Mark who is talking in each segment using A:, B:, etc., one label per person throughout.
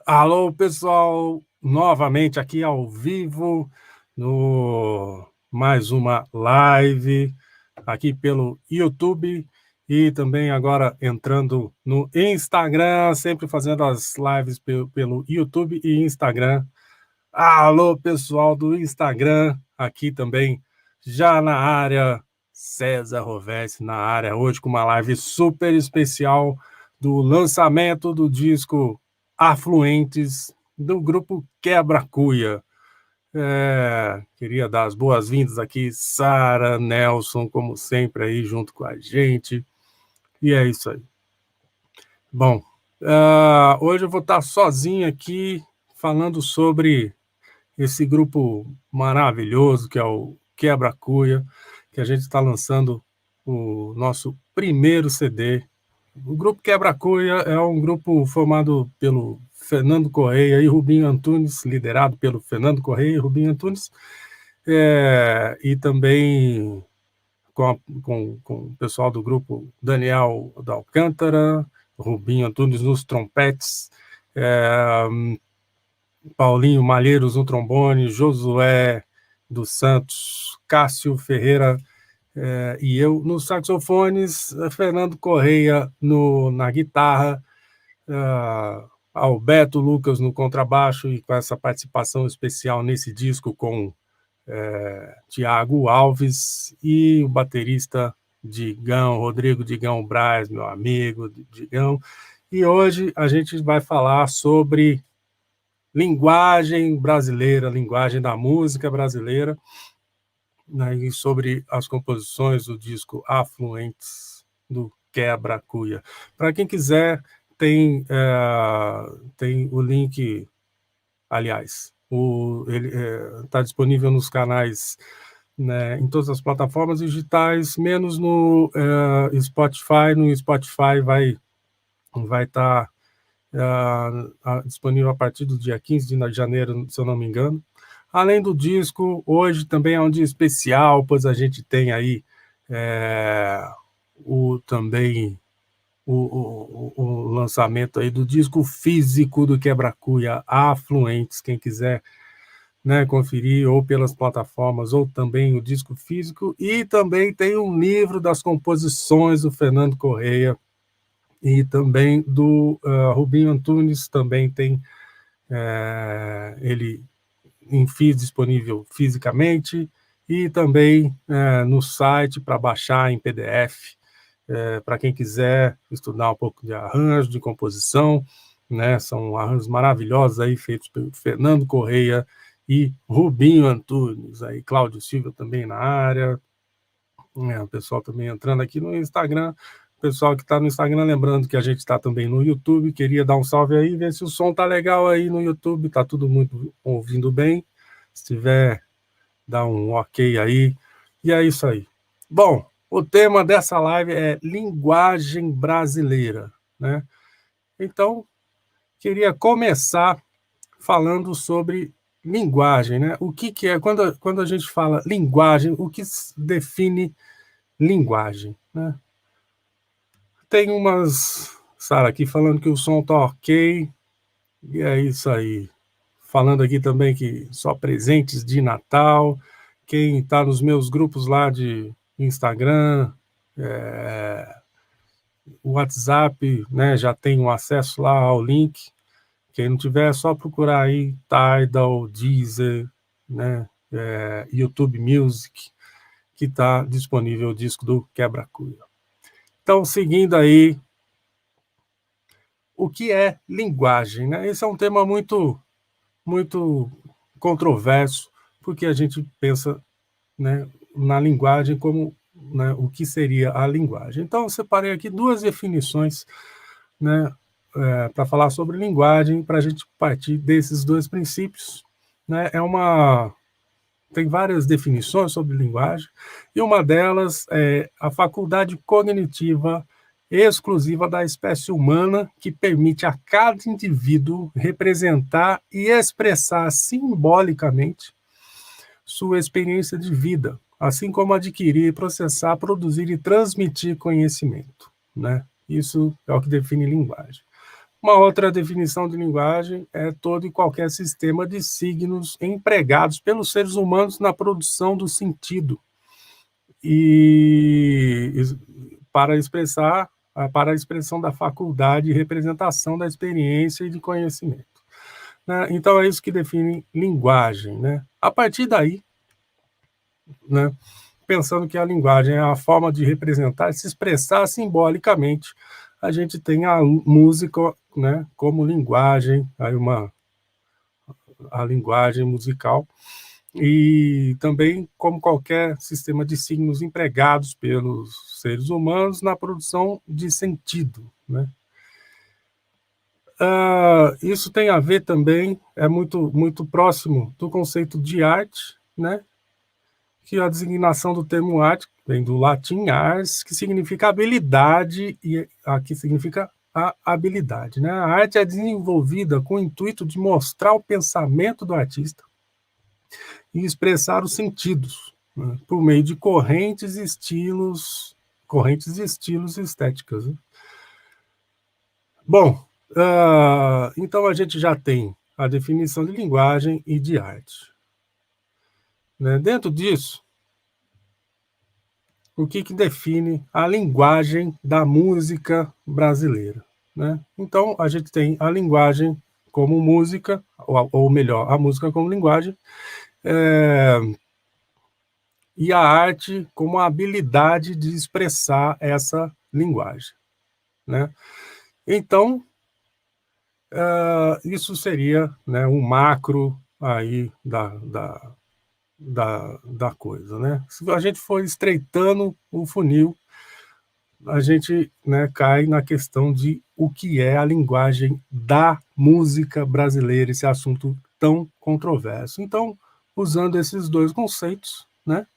A: Alô, pessoal, novamente aqui ao vivo no mais uma live aqui pelo YouTube e também agora entrando no Instagram, sempre fazendo as lives pelo YouTube e Instagram. Alô, pessoal do Instagram, aqui também já na área, César Rovessi na área, hoje com uma live super especial do lançamento do disco Afluentes, do grupo Quebra Cuia. Queria dar as boas-vindas aqui, Sara, Nelson, como sempre, aí junto com a gente. E é isso aí. Bom, hoje eu vou estar sozinho aqui falando sobre esse grupo maravilhoso que é o Quebra Cuia, que a gente está lançando o nosso primeiro CD. O grupo Quebra Cuia é um grupo formado pelo Fernando Correia e Rubinho Antunes, liderado pelo Fernando Correia e Rubinho Antunes, e também com o pessoal do grupo Daniel da Alcântara, Rubinho Antunes nos trompetes, Paulinho Malheiros no trombone, Josué dos Santos, Cássio Ferreira e eu nos saxofones, Fernando Correia na guitarra, Alberto Lucas no contrabaixo e com essa participação especial nesse disco com Tiago Alves e o baterista Digão, Rodrigo Digão Braz, meu amigo Digão. E hoje a gente vai falar sobre linguagem brasileira, linguagem da música brasileira, né, e sobre as composições do disco Afluentes, do Quebra Cuia. Para quem quiser, tem o link, aliás, ele está disponível nos canais, né, em todas as plataformas digitais, menos no Spotify. No Spotify vai estar disponível a partir do dia 15 de janeiro, se eu não me engano. Além do disco, hoje também é um dia especial, pois a gente tem aí também o lançamento aí do disco físico do Quebra Cuia, Afluentes. Quem quiser, né, conferir ou pelas plataformas ou também o disco físico. E também tem um livro das composições do Fernando Correia e também do Rubinho Antunes. Também tem ele disponível fisicamente e também no site para baixar em PDF, para quem quiser estudar um pouco de arranjo, de composição, né? São arranjos maravilhosos aí feitos pelo Fernando Correia e Rubinho Antunes, aí Cláudio Silva também na área, o pessoal também entrando aqui no Instagram. O pessoal que está no Instagram, lembrando que a gente está também no YouTube, queria dar um salve aí, ver se o som tá legal aí no YouTube, tá tudo muito ouvindo bem. Se tiver, dá um ok aí. E é isso aí. Bom, o tema dessa live é linguagem brasileira, né? Então, queria começar falando sobre linguagem, né? O que é, quando a gente fala linguagem, o que define linguagem, né? Tem umas, Sara, aqui falando que o som tá ok, e é isso aí. Falando aqui também que só presentes de Natal. Quem está nos meus grupos lá de Instagram, o WhatsApp, né, já tem um acesso lá ao link. Quem não tiver, é só procurar aí Tidal, Deezer, né, YouTube Music, que está disponível o disco do Quebra Cuia. Então, seguindo aí, o que é linguagem, né? Esse é um tema muito controverso, porque a gente pensa, né, na linguagem como, né, o que seria a linguagem. Então, eu separei aqui duas definições, né, para falar sobre linguagem, para a gente partir desses dois princípios. Né? Tem várias definições sobre linguagem, e uma delas é a faculdade cognitiva exclusiva da espécie humana que permite a cada indivíduo representar e expressar simbolicamente sua experiência de vida, assim como adquirir, processar, produzir e transmitir conhecimento, né? Isso é o que define linguagem. Uma outra definição de linguagem é todo e qualquer sistema de signos empregados pelos seres humanos na produção do sentido e para a expressão da faculdade e representação da experiência e de conhecimento. Né? Então, é isso que define linguagem. Né? A partir daí, né, pensando que a linguagem é a forma de representar e se expressar simbolicamente, a gente tem a música, né, como linguagem, aí a linguagem musical, e também como qualquer sistema de signos empregados pelos seres humanos na produção de sentido. Né? Isso tem a ver também, é muito próximo do conceito de arte, né? Que a designação do termo arte vem do latim ars, que significa habilidade, e aqui significa a habilidade. Né? A arte é desenvolvida com o intuito de mostrar o pensamento do artista e expressar os sentidos, né? Por meio de correntes e estilos estéticas. Né? Bom, então a gente já tem a definição de linguagem e de arte. Né? Dentro disso, o que define a linguagem da música brasileira? Né? Então, a gente tem a linguagem como música, ou melhor, a música como linguagem, e a arte como a habilidade de expressar essa linguagem. Né? Então, isso seria, né, um macro aí da coisa. Né? Se a gente for estreitando o funil, a gente, né, cai na questão de o que é a linguagem da música brasileira, esse assunto tão controverso. Então, usando esses dois conceitos, né,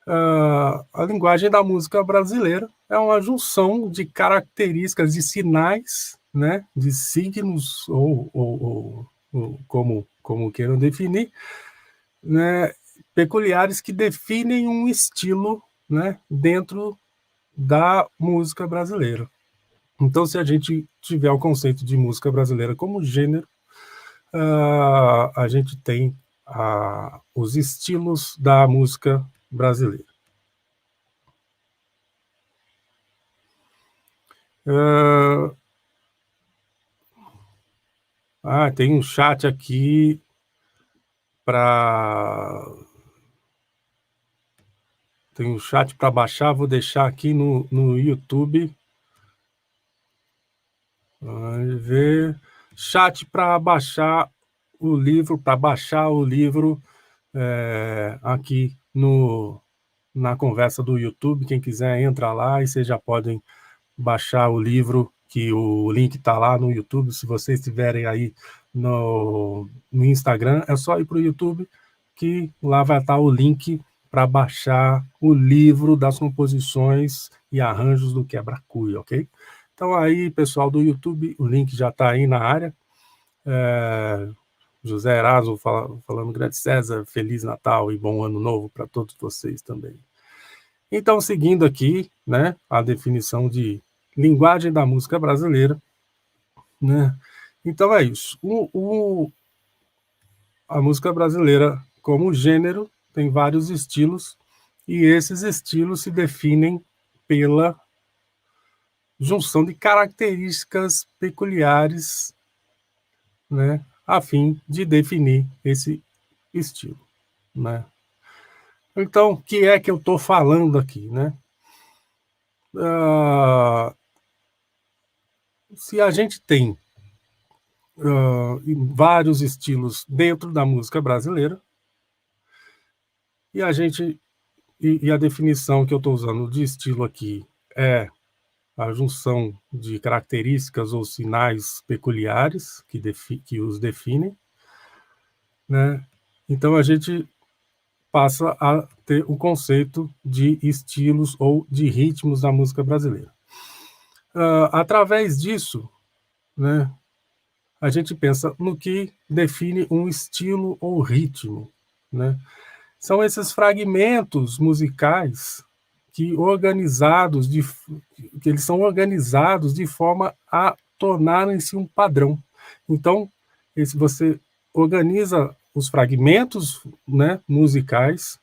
A: a linguagem da música brasileira é uma junção de características, de sinais, né, de signos, ou como queiram definir, né, peculiares que definem um estilo, né, dentro da música brasileira. Então, se a gente tiver o conceito de música brasileira como gênero, a gente tem os estilos da música brasileira. Tem um chat aqui para... Tem um chat para baixar, vou deixar aqui no YouTube. Vamos ver. Chat para baixar o livro, aqui na conversa do YouTube. Quem quiser entra lá e vocês já podem baixar o livro, que o link está lá no YouTube. Se vocês estiverem aí no Instagram, é só ir para o YouTube, que lá vai estar o link para baixar o livro das composições e arranjos do Quebra-Cuia, ok? Então aí, pessoal do YouTube, o link já está aí na área. José Eraso falando, grande César, Feliz Natal e bom Ano Novo para todos vocês também. Então, seguindo aqui, né, a definição de linguagem da música brasileira, né? Então é isso. A música brasileira, como gênero, tem vários estilos, e esses estilos se definem pela junção de características peculiares, né, a fim de definir esse estilo. Né? Então, o que é que eu estou falando aqui? Né? Se a gente tem vários estilos dentro da música brasileira, e a definição que eu estou usando de estilo aqui é a junção de características ou sinais peculiares que os definem, né? Então a gente passa a ter o conceito de estilos ou de ritmos da música brasileira. Através disso, né, a gente pensa no que define um estilo ou ritmo. Né? São esses fragmentos musicais que eles são organizados de forma a tornarem-se um padrão. Então, você organiza os fragmentos, né, musicais,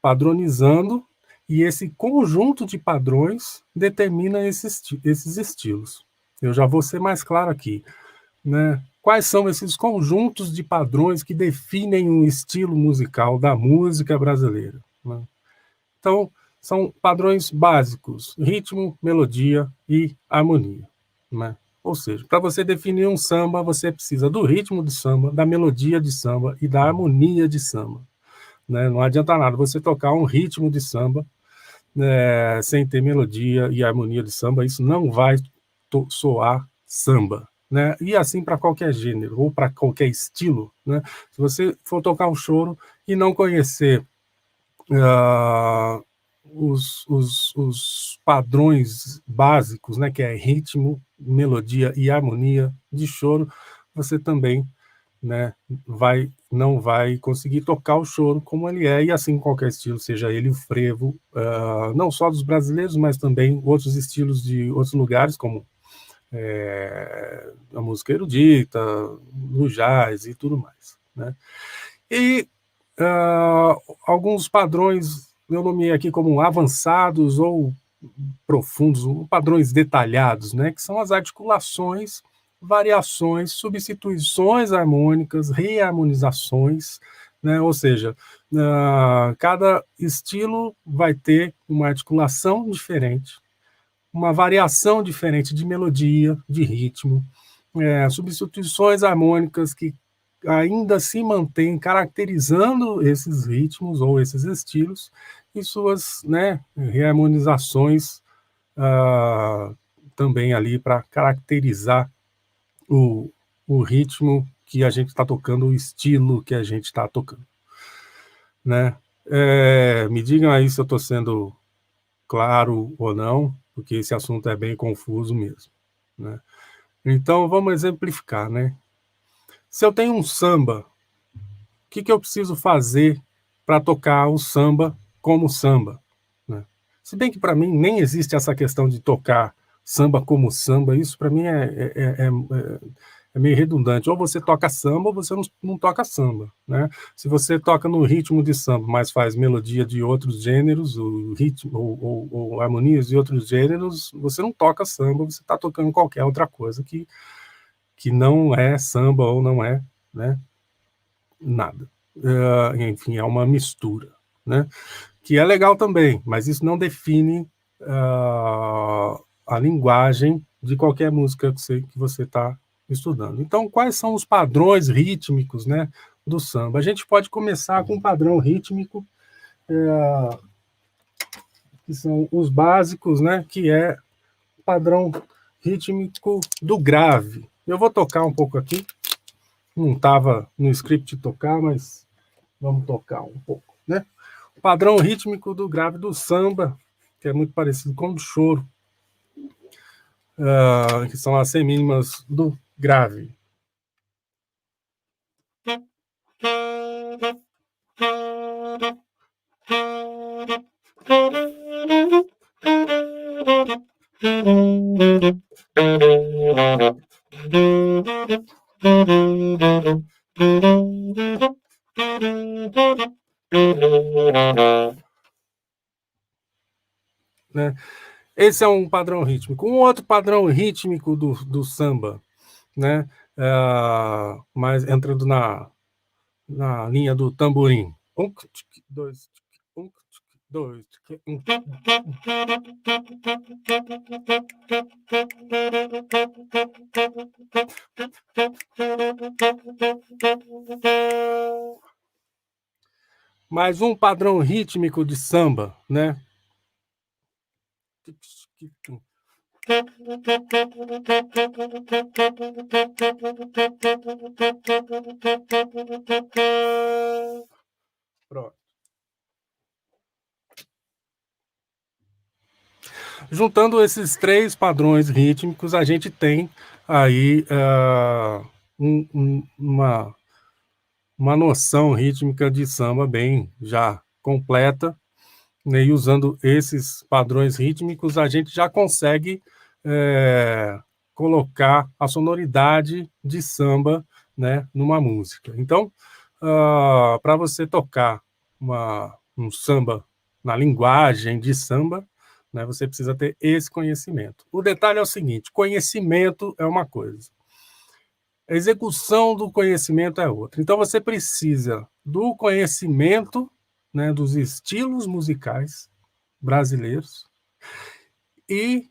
A: padronizando, e esse conjunto de padrões determina esses estilos. Eu já vou ser mais claro aqui, né? Quais são esses conjuntos de padrões que definem um estilo musical da música brasileira, né? Então, são padrões básicos: ritmo, melodia e harmonia, né? Ou seja, para você definir um samba, você precisa do ritmo de samba, da melodia de samba e da harmonia de samba, né? Não adianta nada você tocar um ritmo de samba sem ter melodia e harmonia de samba, isso não vai soar samba, né? E assim para qualquer gênero ou para qualquer estilo, né? Se você for tocar um choro e não conhecer os padrões básicos, né, que é ritmo, melodia e harmonia de choro, você também, né, não vai conseguir tocar o choro como ele é, e assim qualquer estilo, seja ele o frevo, não só dos brasileiros, mas também outros estilos de outros lugares, como a música erudita, o jazz e tudo mais, né? E alguns padrões eu nomeei aqui como avançados ou profundos, padrões detalhados, né, que são as articulações, variações, substituições harmônicas, reharmonizações, né, ou seja, cada estilo vai ter uma articulação diferente, uma variação diferente de melodia, de ritmo, substituições harmônicas que ainda se mantêm caracterizando esses ritmos ou esses estilos e suas, né, reharmonizações também ali para caracterizar o ritmo que a gente está tocando, o estilo que a gente está tocando, né? Me digam aí se eu estou sendo claro ou não, porque esse assunto é bem confuso mesmo, né? Então, vamos exemplificar, né? Se eu tenho um samba, o que eu preciso fazer para tocar o samba como samba, né? Se bem que para mim nem existe essa questão de tocar samba como samba, isso para mim é meio redundante. Ou você toca samba ou você não toca samba, né? Se você toca no ritmo de samba, mas faz melodia de outros gêneros, o ritmo ou harmonias de outros gêneros, você não toca samba, você está tocando qualquer outra coisa que não é samba ou não é, né, nada. Enfim, é uma mistura, né? Que é legal também, mas isso não define a linguagem de qualquer música que você está estudando. Então, quais são os padrões rítmicos, né, do samba? A gente pode começar com um padrão rítmico, que são os básicos, né, que é o padrão rítmico do grave. Eu vou tocar um pouco aqui, não estava no script tocar, mas vamos tocar um pouco, né? O padrão rítmico do grave do samba, que é muito parecido com o do choro, que são as semínimas do grave. Né? Esse é um padrão rítmico. Um outro padrão rítmico do samba, né? Mas entrando na linha do tamborim. Um, dois, um, dois, um. Mais um padrão rítmico de samba, né? Pronto. Juntando esses três padrões rítmicos, a gente tem aí uma noção rítmica de samba bem já completa, né? E usando esses padrões rítmicos, a gente já consegue colocar a sonoridade de samba, né, numa música. Então, para você tocar um samba na linguagem de samba, né, você precisa ter esse conhecimento. O detalhe é o seguinte: conhecimento é uma coisa, a execução do conhecimento é outra. Então, você precisa do conhecimento, né, dos estilos musicais brasileiros e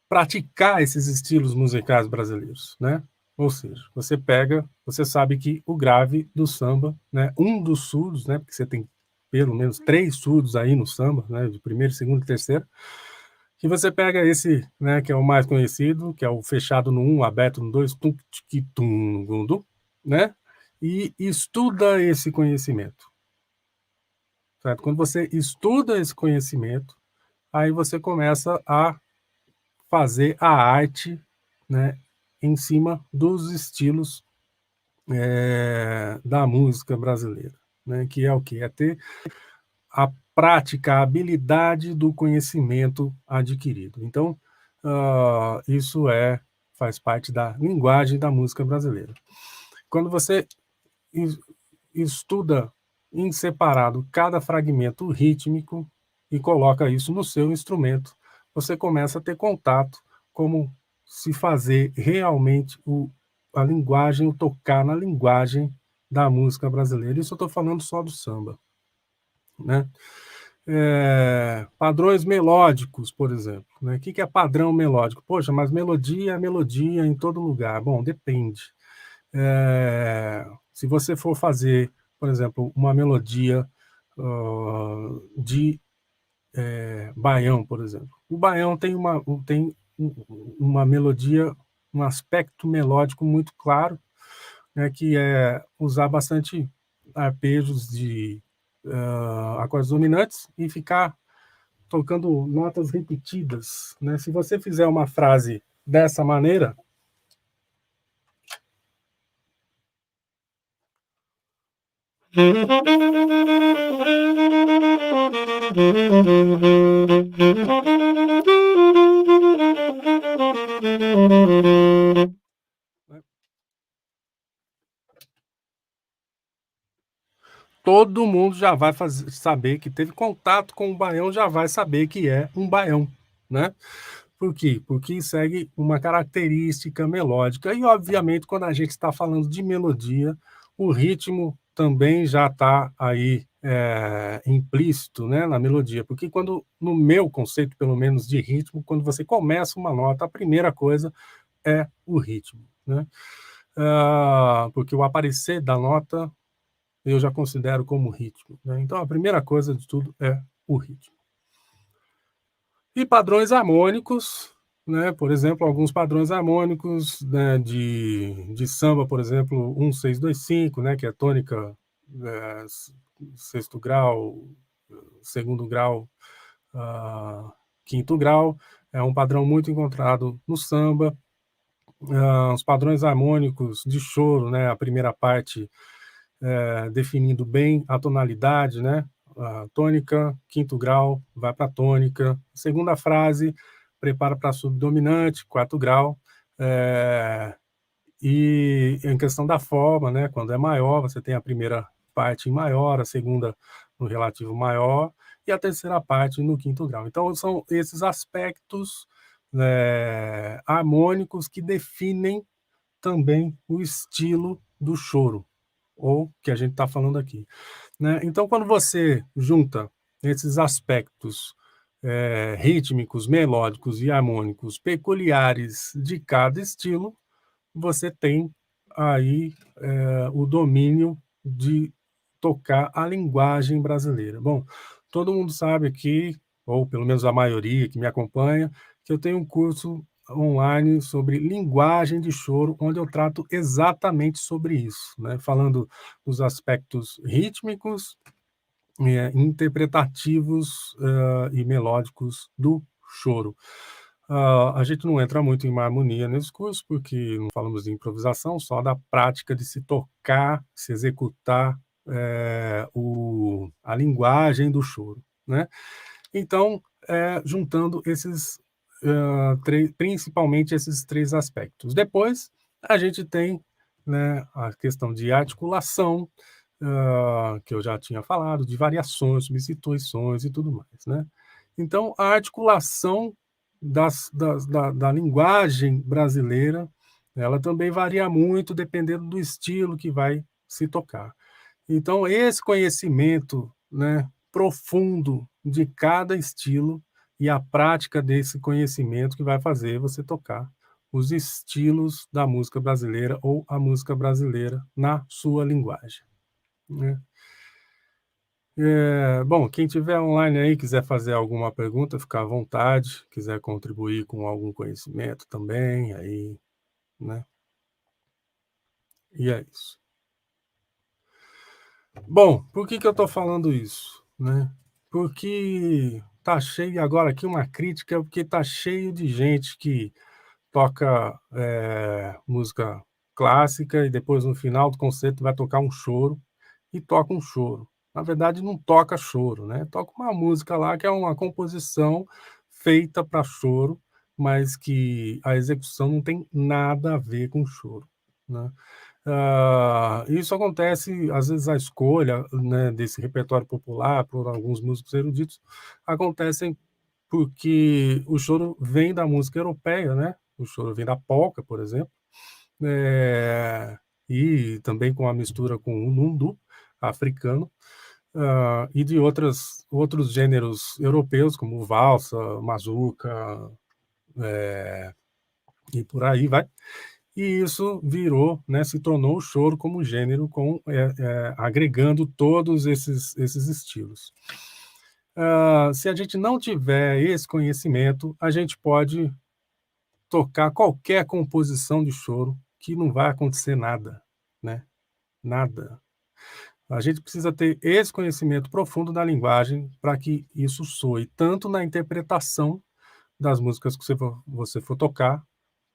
A: praticar esses estilos musicais brasileiros, né? Ou seja, você sabe que o grave do samba, né, um dos surdos, né, porque você tem pelo menos 3 surdos aí no samba, né, de primeiro, segundo e terceiro, que você pega esse, né, que é o mais conhecido, que é o fechado no 1, aberto no 2, tum, tiki, tum, gundu, né? E estuda esse conhecimento, certo? Quando você estuda esse conhecimento, aí você começa a fazer a arte, né, em cima dos estilos da música brasileira, né, que é o que? É ter a prática, a habilidade do conhecimento adquirido. Então, isso faz parte da linguagem da música brasileira. Quando você estuda em separado cada fragmento rítmico e coloca isso no seu instrumento, você começa a ter contato como se fazer realmente a linguagem, o tocar na linguagem da música brasileira. Isso eu estou falando só do samba, né? Padrões melódicos, por exemplo, né? O que é padrão melódico? Poxa, mas melodia é melodia em todo lugar. Bom, depende. Se você for fazer, por exemplo, uma melodia de baião, por exemplo. O baião tem uma melodia, um aspecto melódico muito claro, né, que é usar bastante arpejos de acordes dominantes e ficar tocando notas repetidas, né? Se você fizer uma frase dessa maneira, todo mundo já vai saber que teve contato com o baião, já vai saber que é um baião, né? Por quê? Porque segue uma característica melódica. E, obviamente, quando a gente está falando de melodia, o ritmo também já está aí implícito, né, na melodia. Porque no meu conceito, pelo menos, de ritmo, quando você começa uma nota, a primeira coisa é o ritmo, né? Porque o aparecer da nota eu já considero como ritmo, né? Então, a primeira coisa de tudo é o ritmo. E padrões harmônicos, né? Por exemplo, alguns padrões harmônicos, né, de samba, por exemplo, 1, 6, 2, 5, né, que é tônica, é, sexto grau, segundo grau, quinto grau, é um padrão muito encontrado no samba. Os padrões harmônicos de choro, né, a primeira parte definindo bem a tonalidade, né? A tônica, quinto grau, vai para a tônica. Segunda frase, prepara para subdominante, quarto grau. E em questão da forma, né? Quando é maior, você tem a primeira parte em maior, a segunda no relativo maior e a terceira parte no quinto grau. Então, são esses aspectos harmônicos que definem também o estilo do choro, ou que a gente está falando aqui, né? Então, quando você junta esses aspectos rítmicos, melódicos e harmônicos peculiares de cada estilo, você tem aí o domínio de tocar a linguagem brasileira. Bom, todo mundo sabe aqui, ou pelo menos a maioria que me acompanha, que eu tenho um curso online sobre linguagem de choro, onde eu trato exatamente sobre isso, né? Falando dos aspectos rítmicos, interpretativos e melódicos do choro. A gente não entra muito em harmonia nesse curso, porque não falamos de improvisação, só da prática de se tocar, se executar a linguagem do choro, né? Então, juntando esses principalmente esses três aspectos. Depois, a gente tem, né, a questão de articulação, que eu já tinha falado, de variações, substituições e tudo mais, né? Então, a articulação da linguagem brasileira, ela também varia muito dependendo do estilo que vai se tocar. Então, esse conhecimento, né, profundo de cada estilo e a prática desse conhecimento que vai fazer você tocar os estilos da música brasileira ou a música brasileira na sua linguagem, né? Bom, quem tiver online aí, quiser fazer alguma pergunta, fica à vontade, quiser contribuir com algum conhecimento também, aí, né? E é isso. Bom, por que eu estou falando isso, né? Porque tá cheio agora aqui uma crítica, porque tá cheio de gente que toca música clássica e depois no final do concerto vai tocar um choro e toca um choro. Na verdade, não toca choro, né? Toca uma música lá que é uma composição feita para choro, mas que a execução não tem nada a ver com choro, né? Isso acontece, às vezes, a escolha, né, desse repertório popular por alguns músicos eruditos acontecem porque o choro vem da música europeia, né? O choro vem da polca, por exemplo, e também com a mistura com o lundu africano, e de outros gêneros europeus, como valsa, mazurca, e por aí vai. E isso virou, né, se tornou o choro como gênero, agregando todos esses estilos. Se a gente não tiver esse conhecimento, a gente pode tocar qualquer composição de choro que não vai acontecer nada, né? Nada. A gente precisa ter esse conhecimento profundo da linguagem para que isso soe tanto na interpretação das músicas que você for tocar,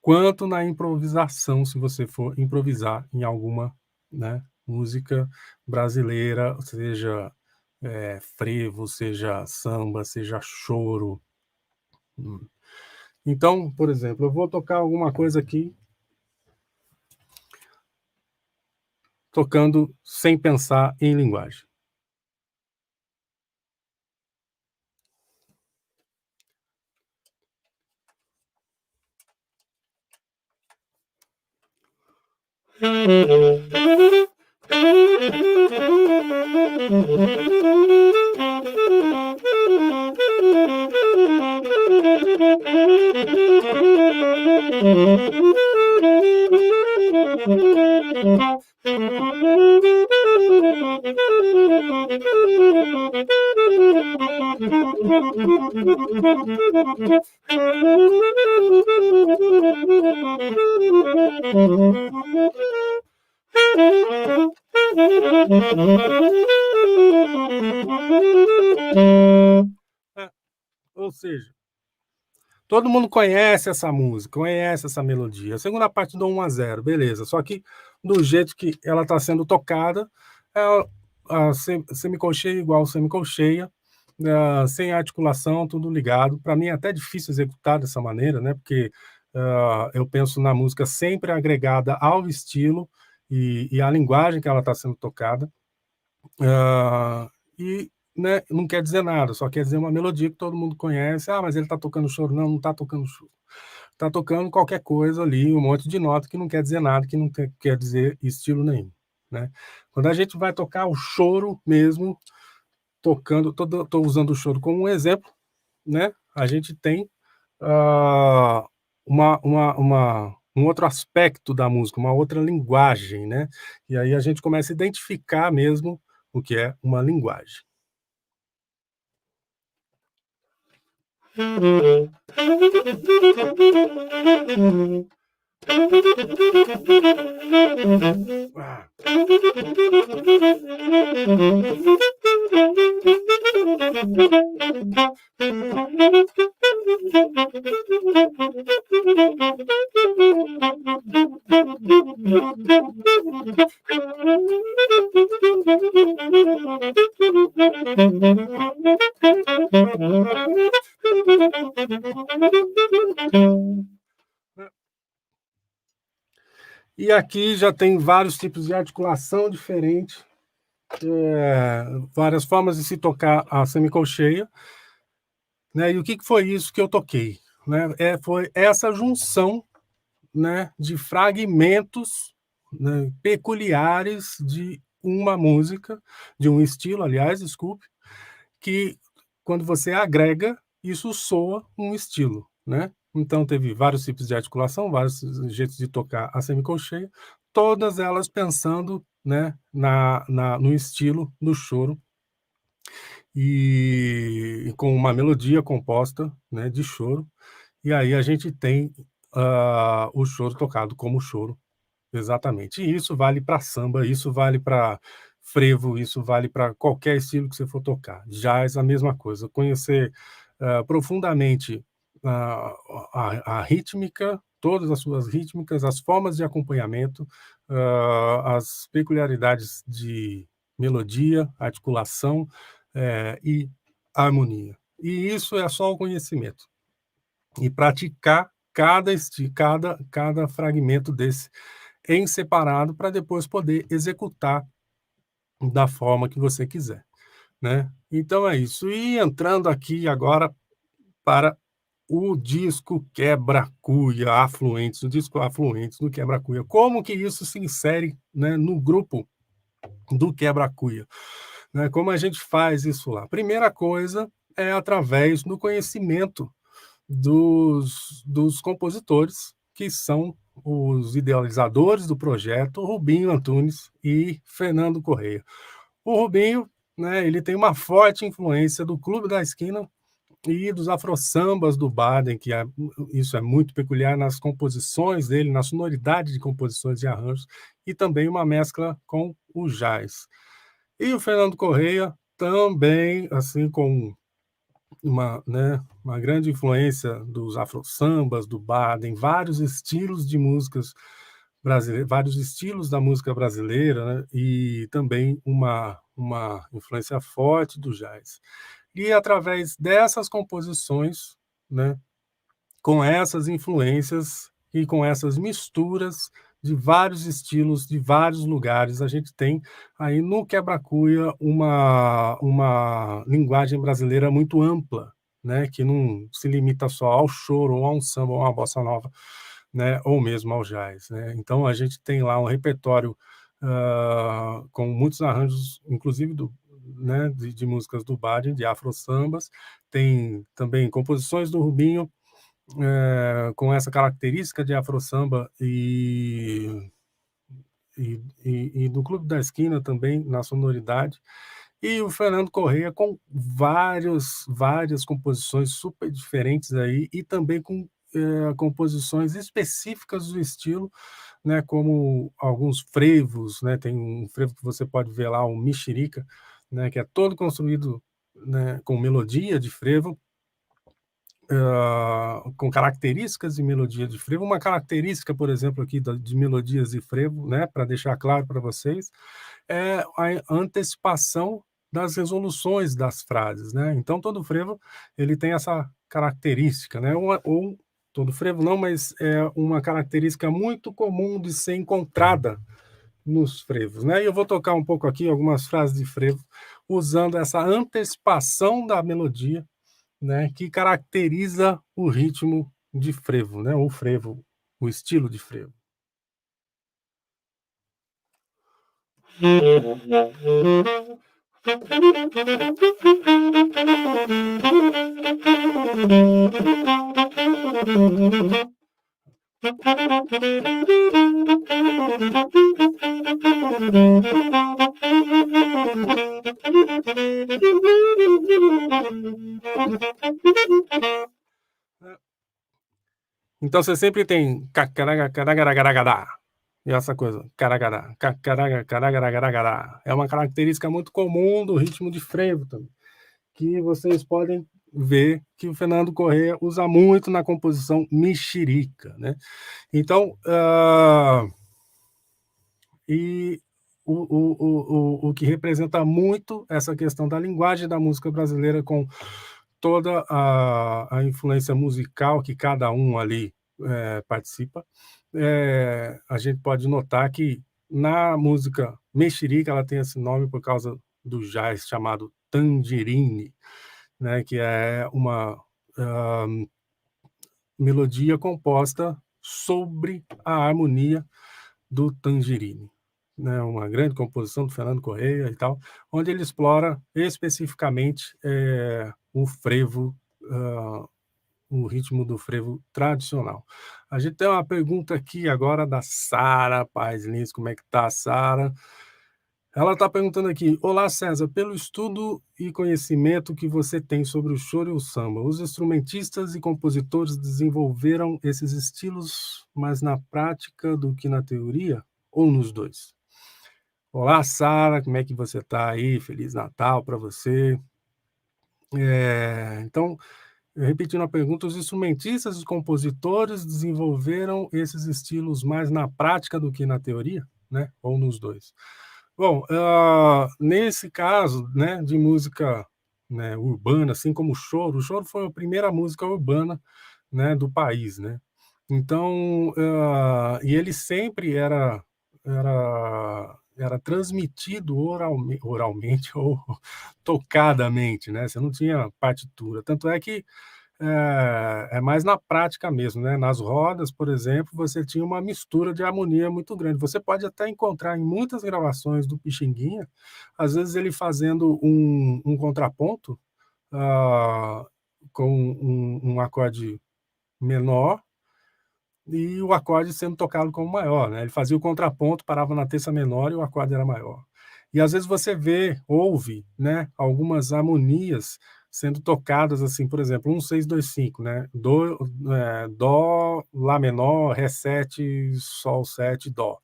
A: quanto na improvisação, se você for improvisar em alguma, né, música brasileira, seja frevo, seja samba, seja choro. Então, por exemplo, eu vou tocar alguma coisa aqui, tocando sem pensar em linguagem. Ou seja, todo mundo conhece essa música, conhece essa melodia. A segunda parte do 1-0, beleza. Só que do jeito que ela está sendo tocada, é a semicolcheia igual semicolcheia, sem articulação, tudo ligado. Para mim é até difícil executar dessa maneira, né? Porque eu penso na música sempre agregada ao estilo e à linguagem que ela está sendo tocada. E, né, não quer dizer nada, só quer dizer uma melodia que todo mundo conhece. Mas ele está tocando choro. Não, não está tocando choro. Está tocando qualquer coisa ali, um monte de nota que não quer dizer nada, que não quer dizer estilo nenhum, né? Quando a gente vai tocar o choro mesmo, tocando, estou usando o choro como um exemplo, né? A gente tem um outro aspecto da música, uma outra linguagem, né? E aí a gente começa a identificar mesmo o que é uma linguagem. E aqui já tem vários tipos de articulação diferente, várias formas de se tocar a semicolcheia, né? E o que foi isso que eu toquei, né? Foi essa junção, né, de fragmentos, né, peculiares de uma música, de um estilo, aliás, desculpe, que quando você agrega, isso soa um estilo, né? Então teve vários tipos de articulação, vários jeitos de tocar a semicolcheia, todas elas pensando, né, no estilo do choro e com uma melodia composta, né, de choro. E aí a gente tem o choro tocado como choro, exatamente. E isso vale para samba, isso vale para frevo, isso vale para qualquer estilo que você for tocar. Jazz, a mesma coisa. Conhecer profundamente a rítmica, todas as suas rítmicas, as formas de acompanhamento, as peculiaridades de melodia, articulação e harmonia. E isso é só o conhecimento. E praticar cada fragmento desse em separado para depois poder executar da forma que você quiser, né? Então é isso. E entrando aqui agora para o disco Quebra-Cuia, Afluentes, o disco Afluentes do Quebra-Cuia. Como que isso se insere, né, no grupo do Quebra-Cuia? Né? Como a gente faz isso lá? Primeira coisa é através do conhecimento dos compositores, que são os idealizadores do projeto, Rubinho Antunes e Fernando Correia. O Rubinho, né, ele tem uma forte influência do Clube da Esquina e dos afro-sambas do Baden, isso é muito peculiar nas composições dele, na sonoridade de composições e arranjos, e também uma mescla com o jazz. E o Fernando Correia também, assim, com uma grande influência dos afro-sambas, do Baden, vários estilos de músicas brasileiras, vários estilos da música brasileira, né? E também uma influência forte do jazz. E através dessas composições, né, com essas influências e com essas misturas de vários estilos, de vários lugares, a gente tem aí no Quebra-Cuia uma linguagem brasileira muito ampla, né, que não se limita só ao choro, ou a um samba, ou a uma bossa nova, né, ou mesmo ao jazz, né? Então a gente tem lá um repertório com muitos arranjos, inclusive né, de músicas do Baden, de afro-sambas, tem também composições do Rubinho, com essa característica de afro-samba e do Clube da Esquina também, na sonoridade, e o Fernando Correia com várias composições super diferentes aí, e também com composições específicas do estilo, né, como alguns frevos, né, tem um frevo que você pode ver lá, o Mexerica, né, que é todo construído, né, com melodia de frevo, com características de melodia de frevo. Uma característica, por exemplo, aqui de melodias de frevo, né, para deixar claro para vocês, é a antecipação das resoluções das frases, né? Então todo frevo ele tem essa característica, né? Ou todo frevo não, mas é uma característica muito comum de ser encontrada nos frevos, né? E eu vou tocar um pouco aqui algumas frases de frevo usando essa antecipação da melodia, né, que caracteriza o ritmo de frevo, né, o frevo, o estilo de frevo. Então você sempre tem e essa coisa, é uma característica muito comum do ritmo de frevo também, que vocês podem ver que o Fernando Correia usa muito na composição mexerica, né? Então, e o que representa muito essa questão da linguagem da música brasileira com toda a influência musical que cada um ali, participa. A gente pode notar que na música mexerica ela tem esse nome por causa do jazz chamado tangerine, né, que é uma, hã, melodia composta sobre a harmonia do Tangerine, né, uma grande composição do Fernando Correia e tal, onde ele explora especificamente, o frevo, o ritmo do frevo tradicional. A gente tem uma pergunta aqui agora da Sara Paz Lins, como é que tá, Sara? Ela está perguntando aqui: Olá, César, pelo estudo e conhecimento que você tem sobre o choro e o samba, os instrumentistas e compositores desenvolveram esses estilos mais na prática do que na teoria, ou nos dois? Olá, Sara, como é que você está aí? Feliz Natal para você. Então, repetindo a pergunta, os instrumentistas e compositores desenvolveram esses estilos mais na prática do que na teoria, né? Ou nos dois? Bom, nesse caso, né, de música, né, urbana, assim como o choro foi a primeira música urbana, né, do país, né. Então, e ele sempre era transmitido oralmente ou tocadamente, né, você não tinha partitura. Tanto é que é mais na prática mesmo, né, nas rodas, por exemplo, você tinha uma mistura de harmonia muito grande. Você pode até encontrar em muitas gravações do Pixinguinha, às vezes ele fazendo um contraponto, ah, com um acorde menor e o acorde sendo tocado como maior, né, ele fazia o contraponto, parava na terça menor e o acorde era maior. E às vezes você ouve, né, algumas harmonias sendo tocadas assim, por exemplo, 1, 6, 2, 5, né, dó, lá menor, ré 7, sol 7, dó.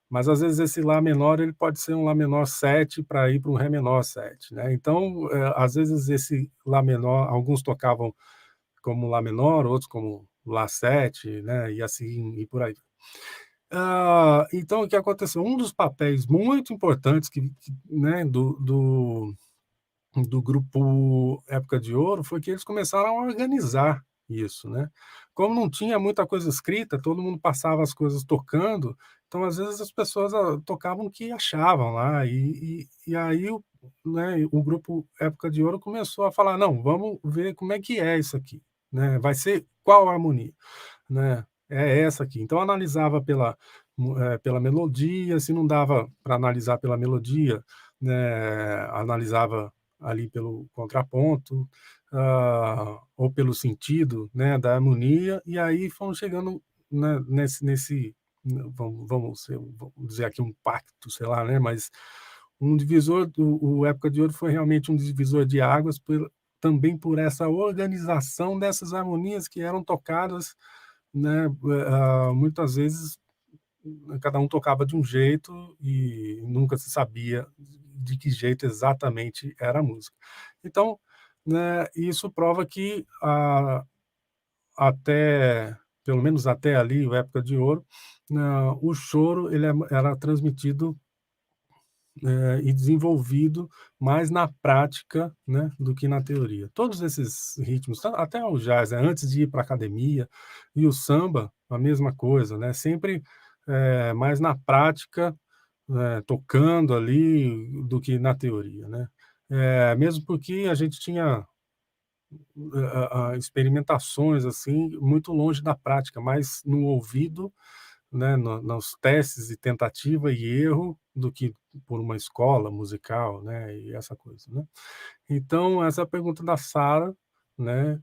A: Mas às vezes esse lá menor ele pode ser um lá menor 7 para ir para um ré menor 7, né. Então, às vezes esse lá menor, alguns tocavam como lá menor, outros como lá 7, né, e assim, e por aí. Então o que aconteceu? Um dos papéis muito importantes né, do grupo Época de Ouro foi que eles começaram a organizar isso, né. Como não tinha muita coisa escrita, todo mundo passava as coisas tocando, então às vezes as pessoas, tocavam o que achavam lá, e aí né, o grupo Época de Ouro começou a falar: "Não, vamos ver como é que é isso aqui, né, vai ser qual harmonia?", né, "É essa aqui". Então analisava pela melodia, se não dava para analisar pela melodia, né, analisava ali pelo contraponto, ou pelo sentido, né, da harmonia, e aí foram chegando, né, vamos dizer aqui um pacto, sei lá, né, mas um divisor o Época de Ouro foi realmente um divisor de águas também por essa organização dessas harmonias que eram tocadas, né, muitas vezes cada um tocava de um jeito e nunca se sabia de que jeito exatamente era a música. Então, né, isso prova que até, pelo menos até ali, a Época de Ouro, o choro ele era transmitido, e desenvolvido mais na prática, né, do que na teoria. Todos esses ritmos, até o jazz, né, antes de ir para a academia, e o samba, a mesma coisa, né, sempre mais na prática, tocando ali, do que na teoria, né. Mesmo porque a gente tinha experimentações assim muito longe da prática, mais no ouvido, né, nos testes e tentativa e erro, do que por uma escola musical, né, e essa coisa, né. Então essa é a pergunta da Sara, né,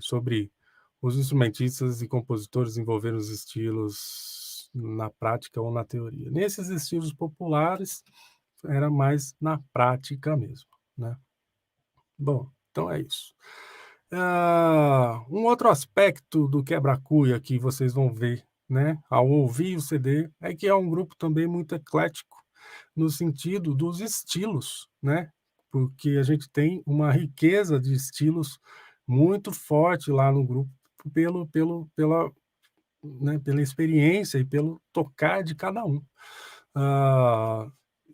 A: sobre os instrumentistas e compositores envolvendo os estilos na prática ou na teoria. Nesses estilos populares, era mais na prática mesmo, né. Bom, então é isso. Um outro aspecto do Quebra-Cuia que vocês vão ver, né, ao ouvir o CD, é que é um grupo também muito eclético, no sentido dos estilos, né, porque a gente tem uma riqueza de estilos muito forte lá no grupo, pela experiência e pelo tocar de cada um.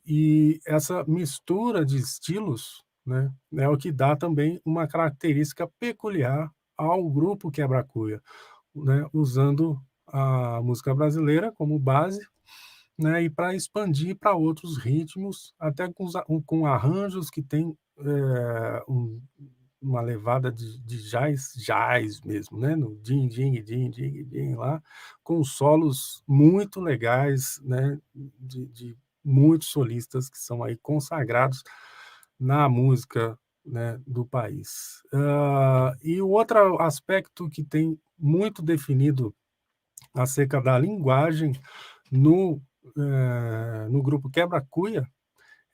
A: E essa mistura de estilos, né, é o que dá também uma característica peculiar ao grupo Quebra Cuia, né, usando a música brasileira como base, né, e para expandir para outros ritmos, até com arranjos que têm uma levada de jazz mesmo, né, no din, din, din, din, din lá, com solos muito legais, né, de muitos solistas que são aí consagrados na música, né, do país. E o outro aspecto que tem muito definido acerca da linguagem no, no grupo Quebra Cuia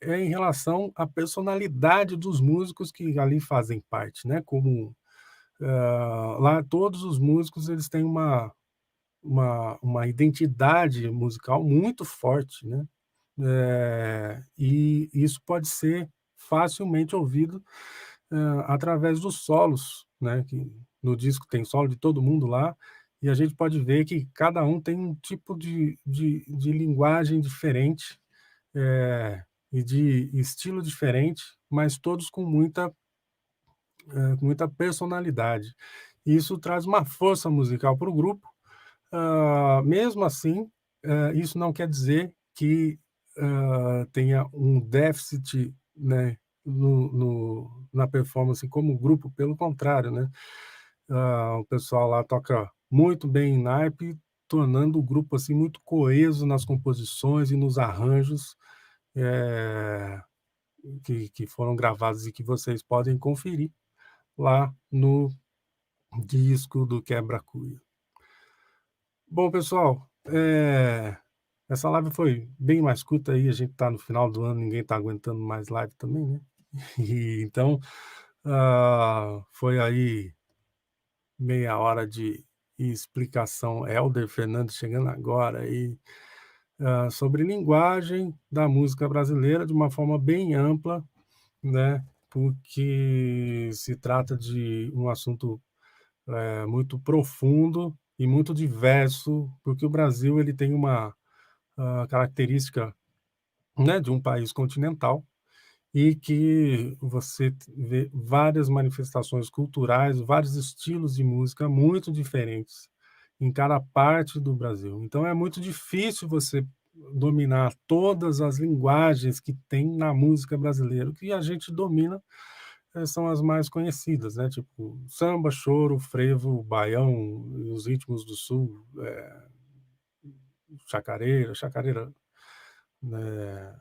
A: é em relação à personalidade dos músicos que ali fazem parte, né? Como lá todos os músicos eles têm uma identidade musical muito forte, né? E isso pode ser facilmente ouvido através dos solos, né? Que no disco tem solo de todo mundo lá, e a gente pode ver que cada um tem um tipo de linguagem diferente, e de estilo diferente, mas todos com muita personalidade. E isso traz uma força musical para o grupo. Mesmo assim, isso não quer dizer que tenha um déficit, né, na performance como grupo, pelo contrário, né? O pessoal lá toca muito bem em naipe, tornando o grupo assim muito coeso nas composições e nos arranjos, eh, que foram gravados e que vocês podem conferir lá no disco do Quebra Cuia. Bom, pessoal, essa live foi bem mais curta aí, a gente está no final do ano, ninguém está aguentando mais live também, né? E, então, foi aí meia hora de explicação. Helder Fernandes chegando agora aí, sobre linguagem da música brasileira de uma forma bem ampla, né? Porque se trata de um assunto muito profundo e muito diverso, porque o Brasil ele tem uma característica, né, de um país continental e que você vê várias manifestações culturais, vários estilos de música muito diferentes em cada parte do Brasil. Então é muito difícil você dominar todas as linguagens que tem na música brasileira. O que a gente domina são as mais conhecidas, né? Tipo samba, choro, frevo, baião, e os ritmos do sul, chacareira, né?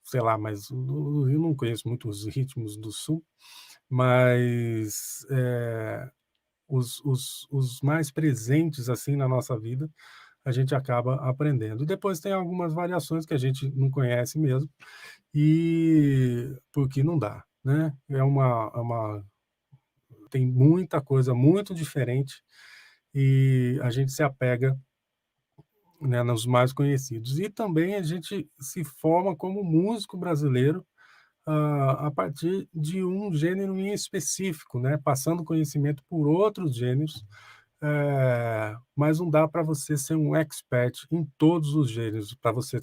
A: Sei lá, mas eu não conheço muito os ritmos do sul, mas os mais presentes assim na nossa vida a gente acaba aprendendo. E depois tem algumas variações que a gente não conhece mesmo, e porque não dá, né? Tem muita coisa muito diferente e a gente se apega, né, nos mais conhecidos. E também a gente se forma como músico brasileiro a partir de um gênero em específico, né, passando conhecimento por outros gêneros, mas não dá para você ser um expert em todos os gêneros, para você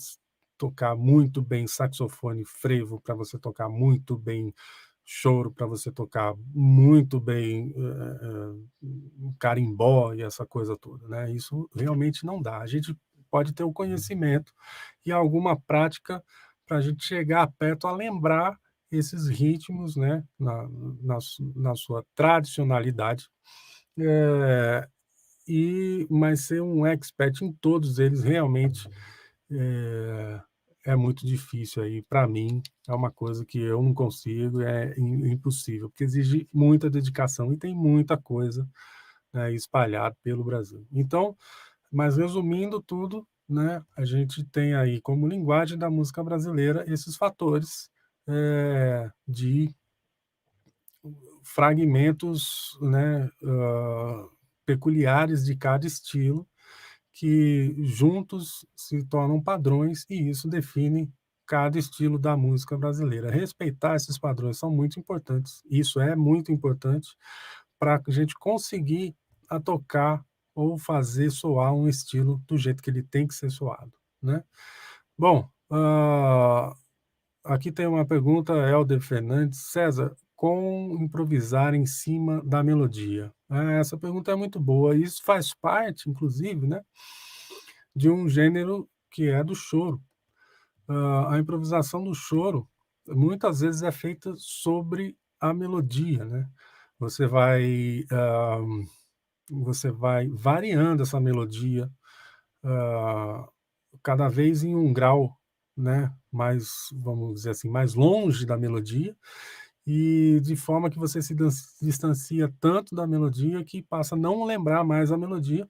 A: tocar muito bem saxofone, frevo, para você tocar muito bem choro, para você tocar muito bem carimbó e essa coisa toda, né? Isso realmente não dá. A gente pode ter o conhecimento e alguma prática para a gente chegar perto a lembrar esses ritmos, né, na sua tradicionalidade, é, mas ser um expert em todos eles realmente é, é muito difícil aí para mim, é uma coisa que eu não consigo, é impossível, porque exige muita dedicação e tem muita coisa, né, espalhada pelo Brasil. Então, mas resumindo tudo, né, a gente tem aí como linguagem da música brasileira esses fatores de fragmentos, né, peculiares de cada estilo, que juntos se tornam padrões e isso define cada estilo da música brasileira. Respeitar esses padrões são muito importantes. Isso é muito importante para a gente conseguir a tocar ou fazer soar um estilo do jeito que ele tem que ser soado, né? Bom, Ah, aqui tem uma pergunta, Helder Fernandes. César, como improvisar em cima da melodia? Essa pergunta é muito boa. Isso faz parte, inclusive, né, de um gênero que é do choro. A improvisação do choro muitas vezes é feita sobre a melodia, né? Você vai, você vai variando essa melodia, ah, cada vez em um grau, né, mais, vamos dizer assim, mais longe da melodia, e de forma que você se distancia tanto da melodia que passa a não lembrar mais a melodia,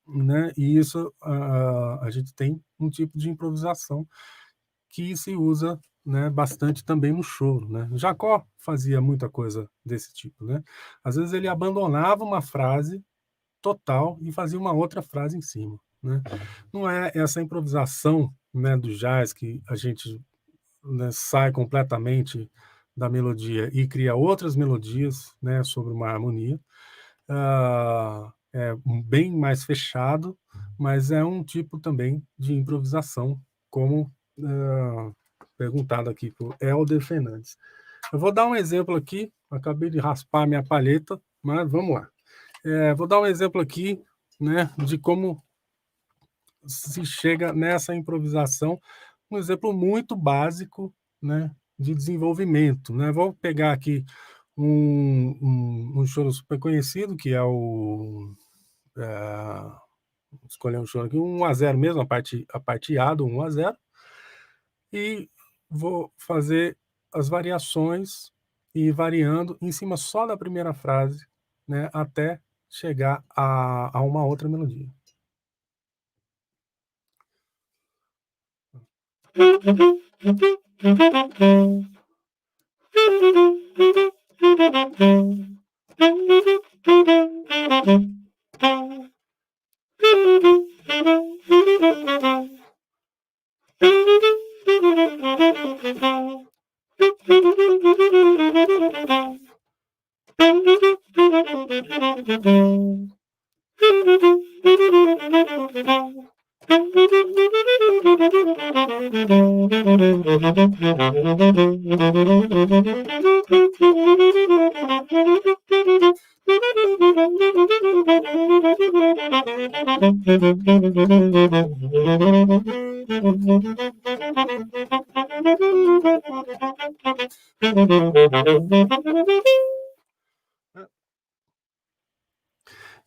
A: né? E isso, a gente tem um tipo de improvisação que se usa, né, bastante também no choro, né? Jacó fazia muita coisa desse tipo, né? Às vezes ele abandonava uma frase total e fazia uma outra frase em cima, né? Não é essa improvisação, né, do jazz que a gente, né, sai completamente da melodia e cria outras melodias, né, sobre uma harmonia. É bem mais fechado, mas é um tipo também de improvisação, como perguntado aqui por Helder Fernandes. Eu vou dar um exemplo aqui, acabei de raspar minha palheta, mas vamos lá. Vou dar um exemplo aqui, né, de como se chega nessa improvisação, um exemplo muito básico, né, de desenvolvimento, né? Vou pegar aqui um choro super conhecido, que é o... escolher um choro aqui, 1-0 mesmo, a parte A do 1-0, e vou fazer as variações e ir variando em cima só da primeira frase, né, até chegar a uma outra melodia.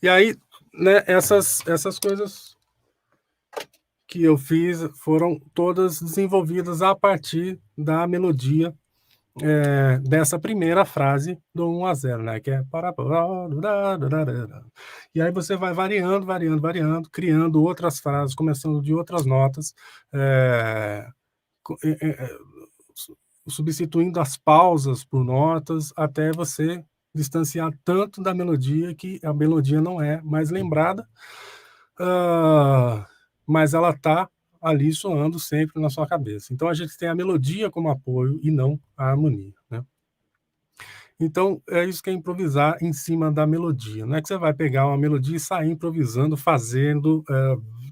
A: E aí, né, essas coisas que eu fiz foram todas desenvolvidas a partir da melodia dessa primeira frase do 1-0, né? Que é para. E aí você vai variando, variando, variando, criando outras frases, começando de outras notas, substituindo as pausas por notas, até você distanciar tanto da melodia que a melodia não é mais lembrada, mas ela está ali soando sempre na sua cabeça. Então a gente tem a melodia como apoio e não a harmonia, né? Então é isso que é improvisar em cima da melodia. Não é que você vai pegar uma melodia e sair improvisando, fazendo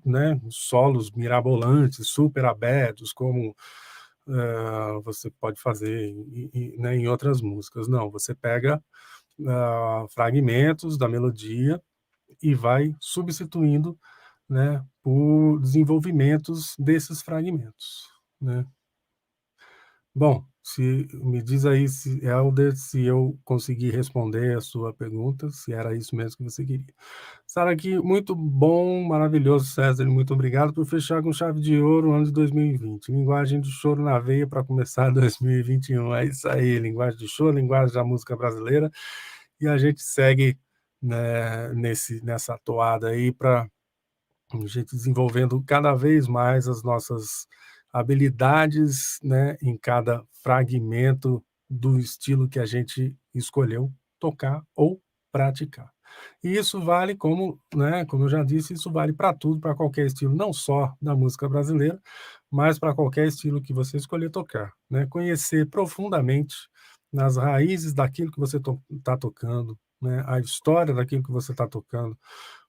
A: né, solos mirabolantes, super abertos, como você pode fazer né, em outras músicas. Não, você pega fragmentos da melodia e vai substituindo, né, por desenvolvimentos desses fragmentos, né? Bom, me diz aí, Helder, se eu consegui responder a sua pergunta, se era isso mesmo que você queria. Sara, aqui, muito bom, maravilhoso, César, muito obrigado por fechar com chave de ouro o ano de 2020. Linguagem de choro na veia para começar 2021. É isso aí, linguagem de choro, linguagem da música brasileira. E a gente segue, né, nessa toada aí para a gente desenvolvendo cada vez mais as nossas habilidades, né, em cada fragmento do estilo que a gente escolheu tocar ou praticar. E isso vale como, né, como eu já disse, isso vale para tudo, para qualquer estilo, não só da música brasileira, mas para qualquer estilo que você escolher tocar, né? Conhecer profundamente nas raízes daquilo que você está tocando, né, a história daquilo que você está tocando,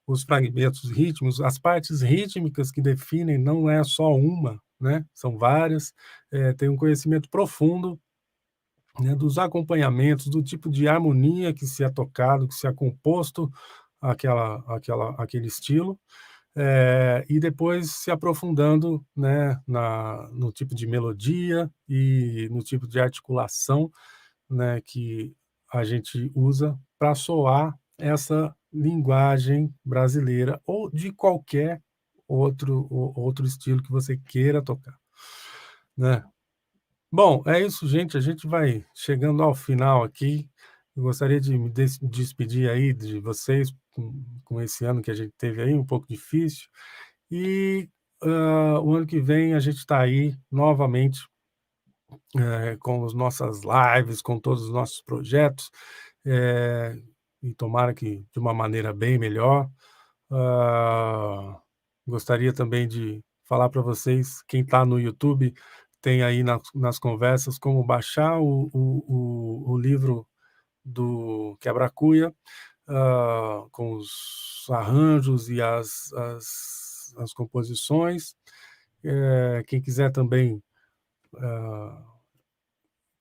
A: os fragmentos rítmicos, as partes rítmicas que definem não é só uma, né? São várias. Tem um conhecimento profundo, né, dos acompanhamentos, do tipo de harmonia que se é tocado, que se é composto aquele estilo, e depois se aprofundando, né, no tipo de melodia e no tipo de articulação, né, que a gente usa para soar essa linguagem brasileira ou de qualquer outro estilo que você queira tocar, né? Bom, é isso, gente. A gente vai chegando ao final aqui. Eu gostaria de me despedir aí de vocês com esse ano que a gente teve aí, um pouco difícil. E o ano que vem a gente está aí novamente com as nossas lives, com todos os nossos projetos, eh, e tomara que de uma maneira bem melhor. Ah, Gostaria também de falar para vocês, quem está no YouTube, tem aí nas conversas como baixar o livro do Quebra-Cuia, com os arranjos e as composições. Quem quiser também,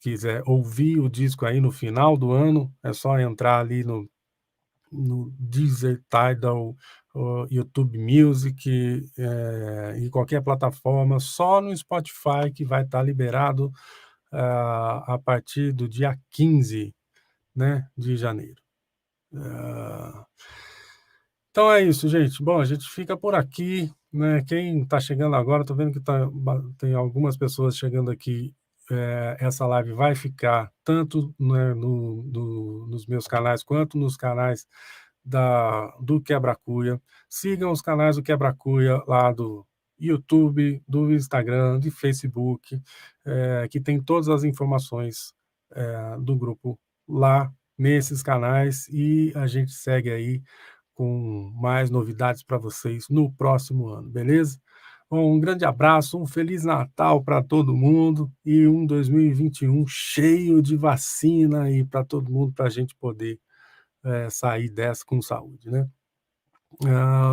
A: quiser ouvir o disco aí no final do ano, é só entrar ali no Deezer, Tidal, YouTube Music, e qualquer plataforma, só no Spotify que vai estar liberado a partir do dia 15, né, de janeiro. Então é isso, gente. Bom, a gente fica por aqui, né? Quem está chegando agora, estou vendo que tem algumas pessoas chegando aqui. Essa live vai ficar tanto, né, nos meus canais quanto nos canais do Quebra-Cuia. Sigam os canais do Quebra-Cuia lá do YouTube, do Instagram, do Facebook, que tem todas as informações do grupo lá nesses canais, e a gente segue aí com mais novidades para vocês no próximo ano, beleza? Bom, um grande abraço, um Feliz Natal para todo mundo e um 2021 cheio de vacina aí para todo mundo, para a gente poder sair dessa com saúde, né?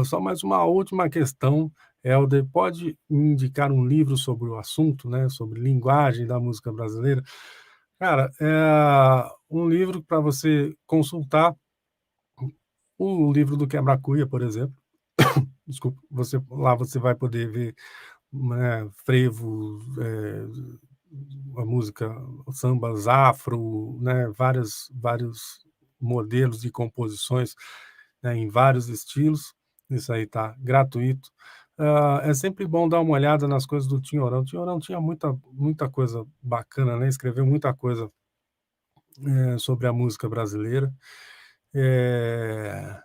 A: Só mais uma última questão, Helder, pode me indicar um livro sobre o assunto, né? Sobre linguagem da música brasileira? Cara, um livro para você consultar, o livro do Quebra-Cuia, por exemplo. Desculpa, lá você vai poder ver, né, frevo, a música, sambas afro, né, vários modelos de composições, né, em vários estilos. Isso aí tá gratuito. É sempre bom dar uma olhada nas coisas do Tinhorão. O Tinhorão tinha muita coisa bacana, né? Escreveu muita coisa sobre a música brasileira. É,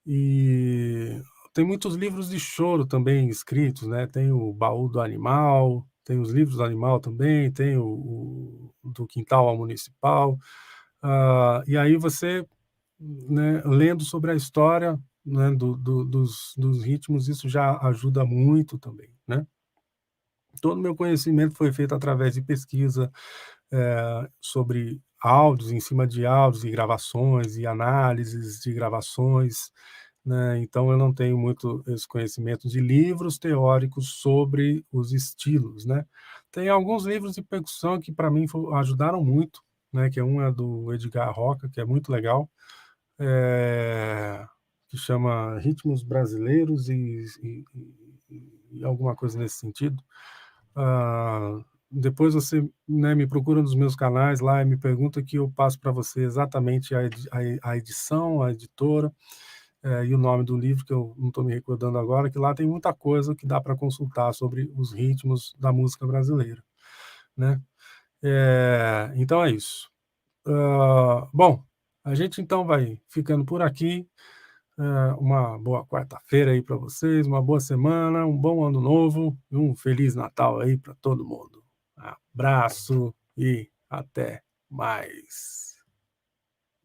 A: E tem muitos livros de choro também escritos, né? Tem o Baú do Animal, tem os livros do Animal também, tem o do Quintal ao Municipal. E aí você, né, lendo sobre a história, né, dos ritmos, isso já ajuda muito também, né? Todo o meu conhecimento foi feito através de pesquisa sobre áudios, em cima de áudios e gravações e análises de gravações, né? Então eu não tenho muito esse conhecimento de livros teóricos sobre os estilos, né? Tem alguns livros de percussão que para mim ajudaram muito, né? Que um é do Edgar Roca, que é muito legal, que chama Ritmos Brasileiros e alguma coisa nesse sentido. Depois você, né, me procura nos meus canais lá e me pergunta, que eu passo para você exatamente a edição, a editora, e o nome do livro, que eu não estou me recordando agora, que lá tem muita coisa que dá para consultar sobre os ritmos da música brasileira, né? Então é isso. Bom, a gente então vai ficando por aqui. Uma boa quarta-feira aí para vocês, uma boa semana, um bom ano novo e um Feliz Natal aí para todo mundo. Abraço e até mais.